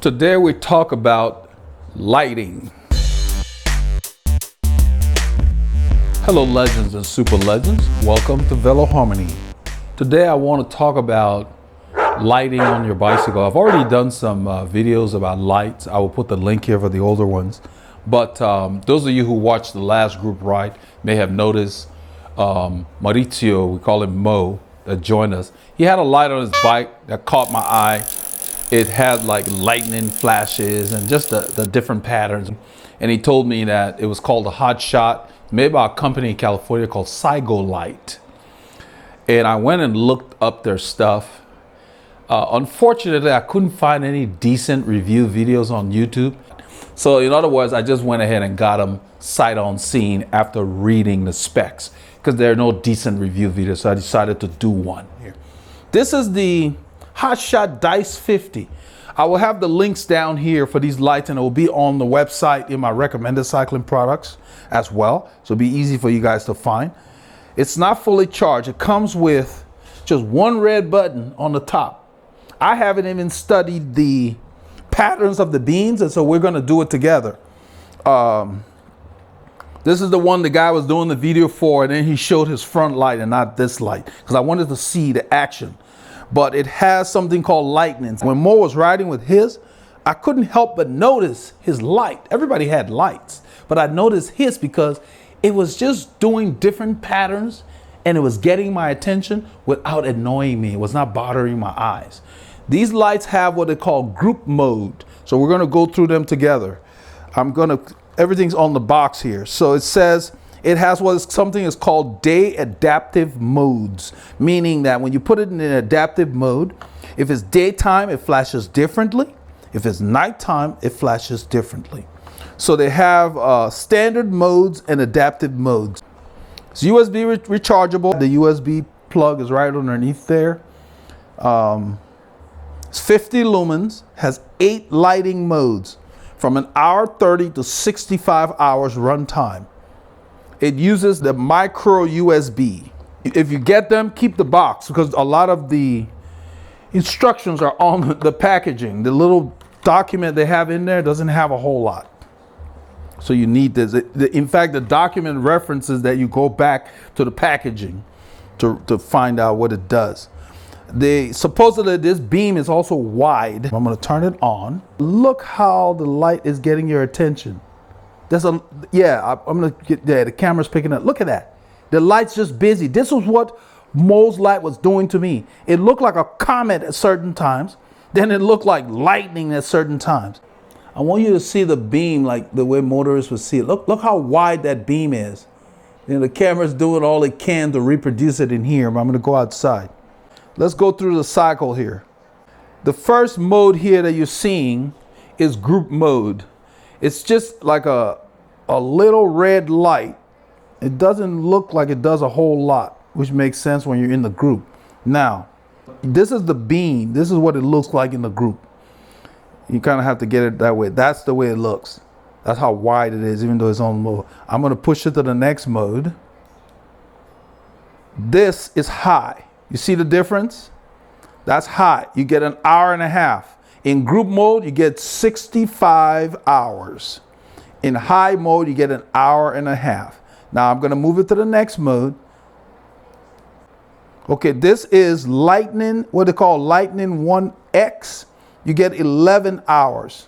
Today we talk about lighting. Hello legends and super legends, welcome to Veloharmony. Today I want to talk about lighting on your bicycle. I've already done some videos about lights. I will put the link here for the older ones. But those of you who watched the last group ride may have noticed Maurizio, we call him Mo, that joined us. He had a light on his bike that caught my eye. It had like lightning flashes and just the different patterns. And he told me that it was called a hot shot, made by a company in California called Cygolite. And I went and looked up their stuff. Unfortunately, I couldn't find any decent review videos on YouTube. So in other words, I just went ahead and got them sight on scene after reading the specs, because there are no decent review videos. So I decided to do one here. This is the Hotshot Dice 50. I will have the links down here for these lights, and it will be on the website in my recommended cycling products as well. So it'll be easy for you guys to find. It's not fully charged. It comes with just one red button on the top. I haven't even studied the patterns of the beams, and so we're going to do it together. This is the one the guy was doing the video for, and then he showed his front light and not this light, because I wanted to see the action. But it has something called lightning. When Mo was riding with his, I couldn't help but notice his light. Everybody had lights, but I noticed his because it was just doing different patterns, and it was getting my attention without annoying me. It was not bothering my eyes. These lights have what they call group mode. So we're going to go through them together. Everything's on the box here. So it says it has something is called day adaptive modes, meaning that when you put it in an adaptive mode, if it's daytime, it flashes differently. If it's nighttime, it flashes differently. So they have standard modes and adaptive modes. It's USB rechargeable. The USB plug is right underneath there. It's 50 lumens, has 8 lighting modes from 1 hour 30 to 65 hours runtime. It uses the micro USB. If you get them, keep the box, because a lot of the instructions are on the packaging. The little document they have in there doesn't have a whole lot. So you need this. In fact, the document references that you go back to the packaging to find out what it does. Supposedly this beam is also wide. I'm going to turn it on. Look how the light is getting your attention. I'm going to get there. The camera's picking up. Look at that. The light's just busy. This is what Mo's light was doing to me. It looked like a comet at certain times. Then it looked like lightning at certain times. I want you to see the beam like the way motorists would see it. Look how wide that beam is. The camera's doing all it can to reproduce it in here, but I'm going to go outside. Let's go through the cycle here. The first mode here that you're seeing is group mode. It's just like a little red light. It doesn't look like it does a whole lot, which makes sense when you're in the group. Now, this is the beam. This is what it looks like in the group. You kind of have to get it that way. That's the way it looks. That's how wide it is, even though it's on mode. I'm going to push it to the next mode. This is high. You see the difference? That's high. You get 1 hour and a half. In group mode, you get 65 hours. In high mode, you get 1 hour and a half. Now I'm going to move it to the next mode. Okay, this is Lightning, what they call Lightning 1X. You get 11 hours.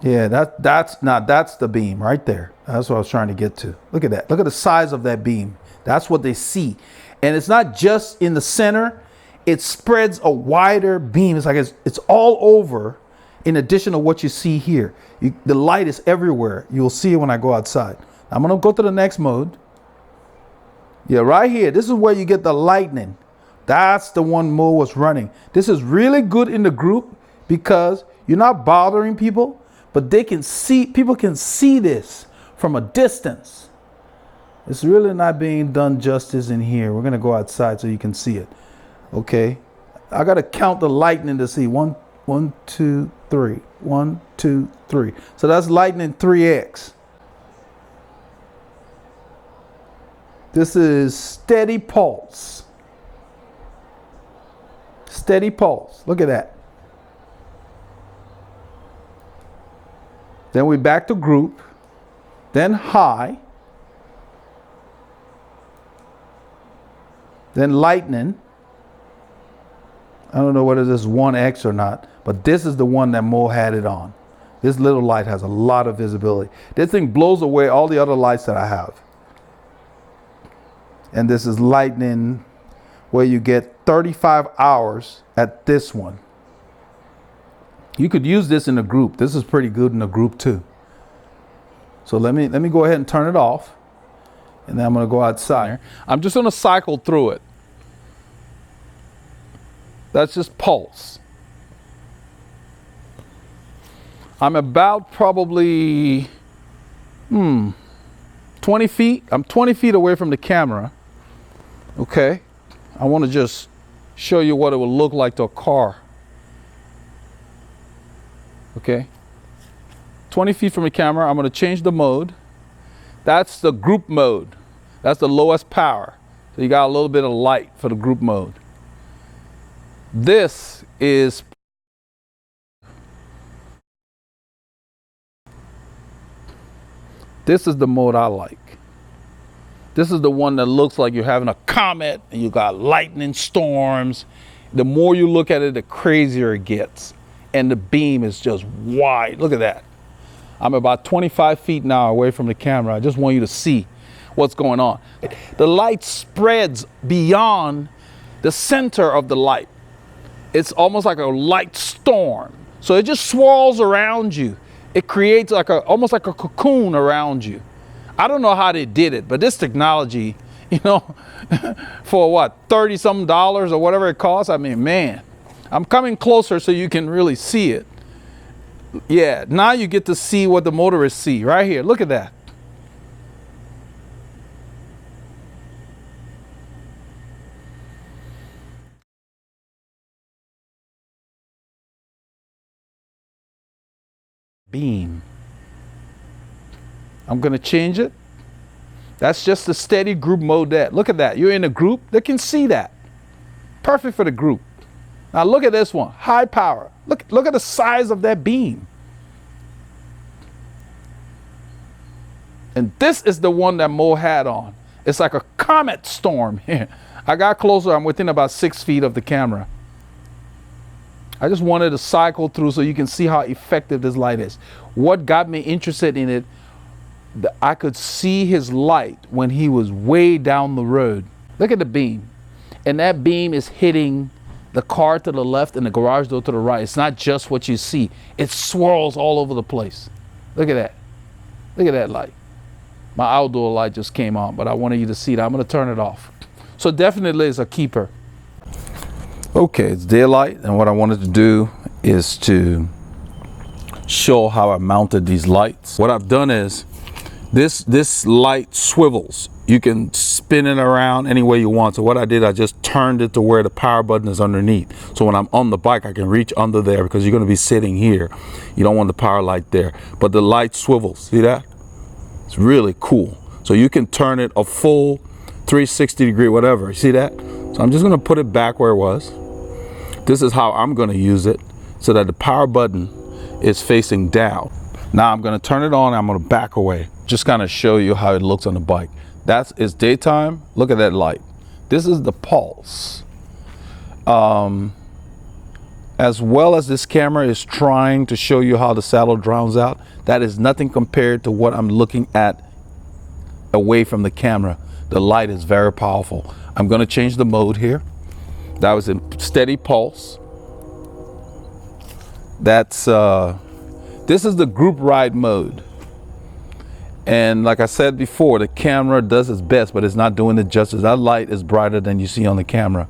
Yeah, that's the beam right there. That's what I was trying to get to. Look at that. Look at the size of that beam. That's what they see. And it's not just in the center. It spreads a wider beam. It's like it's all over, in addition to what you see here. The light is everywhere. You'll see it when I go outside. I'm going to go to the next mode. Yeah, right here. This is where you get the lightning. That's the one Mo was running. This is really good in the group because you're not bothering people, but people can see this from a distance. It's really not being done justice in here. We're going to go outside so you can see it. Okay. I got to count the lightning to see. 1, 2, 3. 1, 2, 3. So that's lightning 3X. This is steady pulse. Steady pulse. Look at that. Then we back to group, then high, then lightning. I don't know whether this is 1X or not, but this is the one that Mo had it on. This little light has a lot of visibility. This thing blows away all the other lights that I have. And this is lightning, where you get 35 hours at this one. You could use this in a group. This is pretty good in a group too. So let me go ahead and turn it off. And then I'm going to go outside. I'm just going to cycle through it. That's just pulse. I'm about probably 20 feet. I'm 20 feet away from the camera. Okay. I want to just show you what it will look like to a car. Okay. 20 feet from the camera. I'm going to change the mode. That's the group mode. That's the lowest power. So you got a little bit of light for the group mode. This is the mode I like. This is the one that looks like you're having a comet and you got lightning storms. The more you look at it, the crazier it gets. And the beam is just wide. Look at that. I'm about 25 feet now away from the camera. I just want you to see what's going on. The light spreads beyond the center of the light. It's almost like a light storm. So it just swirls around you. It creates like almost like a cocoon around you. I don't know how they did it, but this technology, you know, for what, $30 something or whatever it costs. I mean, man, I'm coming closer so you can really see it. Yeah, now you get to see what the motorists see right here. Look at that. Beam. I'm going to change it. That's just the steady group mode. That look at that. You're in a group. They can see that. Perfect for the group. Now look at this one. High power. Look at the size of that beam. And this is the one that Mo had on. It's like a comet storm here. I got closer. I'm within about 6 feet of the camera. I just wanted to cycle through so you can see how effective this light is. What got me interested in it, I could see his light when he was way down the road. Look at the beam. And that beam is hitting the car to the left and the garage door to the right. It's not just what you see. It swirls all over the place. Look at that. Look at that light. My outdoor light just came on, but I wanted you to see that. I'm going to turn it off. So definitely it's a keeper. Okay, it's daylight, and what I wanted to do is to show how I mounted these lights. What I've done is this light swivels. You can spin it around any way you want. So what I did, I just turned it to where the power button is underneath. So when I'm on the bike, I can reach under there because you're going to be sitting here. You don't want the power light there, but the light swivels. See that? It's really cool. So you can turn it a full 360 degree, whatever. See that? So I'm just going to put it back where it was. This is how I'm going to use it so that the power button is facing down. Now I'm going to turn it on. I'm going to back away. Just kind of show you how it looks on the bike. It's daytime. Look at that light. This is the pulse. As well as this camera is trying to show you how the saddle drowns out, that is nothing compared to what I'm looking at away from the camera. The light is very powerful. I'm going to change the mode here. That was in steady pulse. This is the group ride mode. And like I said before, the camera does its best, but it's not doing it justice. That light is brighter than you see on the camera.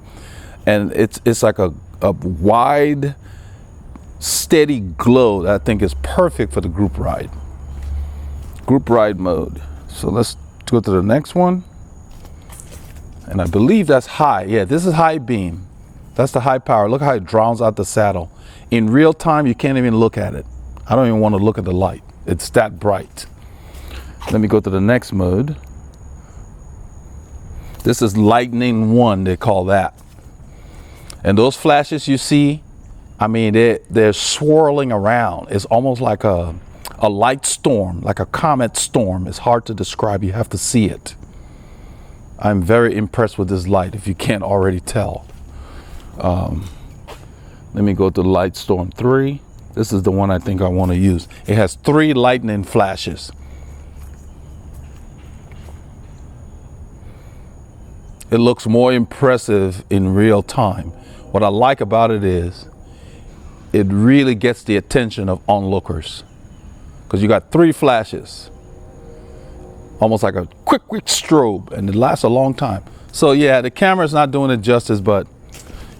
And it's like a wide, steady glow that I think is perfect for the group ride. Group ride mode. So let's go to the next one. And I believe that's high. Yeah, this is high beam. That's the high power. Look how it drowns out the saddle. In real time, you can't even look at it. I don't even want to look at the light. It's that bright. Let me go to the next mode. This is lightning 1, they call that. And those flashes you see, I mean, they're swirling around. It's almost like a a light storm, like a comet storm. It's hard to describe. You have to see it. I'm very impressed with this light, if you can't already tell. Let me go to Light Storm 3. This is the one I think I want to use. It has 3 lightning flashes. It looks more impressive in real time. What I like about it is it really gets the attention of onlookers, because you got 3 flashes, almost like a quick strobe, and it lasts a long time. So yeah, the camera's not doing it justice, but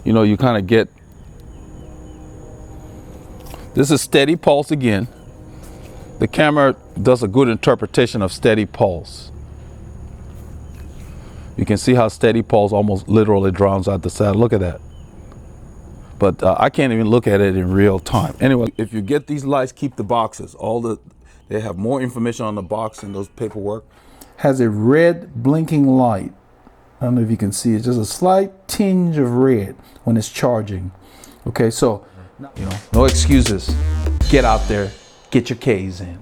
you know, you kind of get. This is steady pulse again. The camera does a good interpretation of steady pulse. You can see how steady pulse almost literally drowns out the sound. Look at that. But I can't even look at it in real time. Anyway, if you get these lights, keep the boxes. They have more information on the box in those paperwork. Has a red blinking light. I don't know if you can see it. Just a slight tinge of red when it's charging. Okay, so, you know, no excuses. Get out there, get your K's in.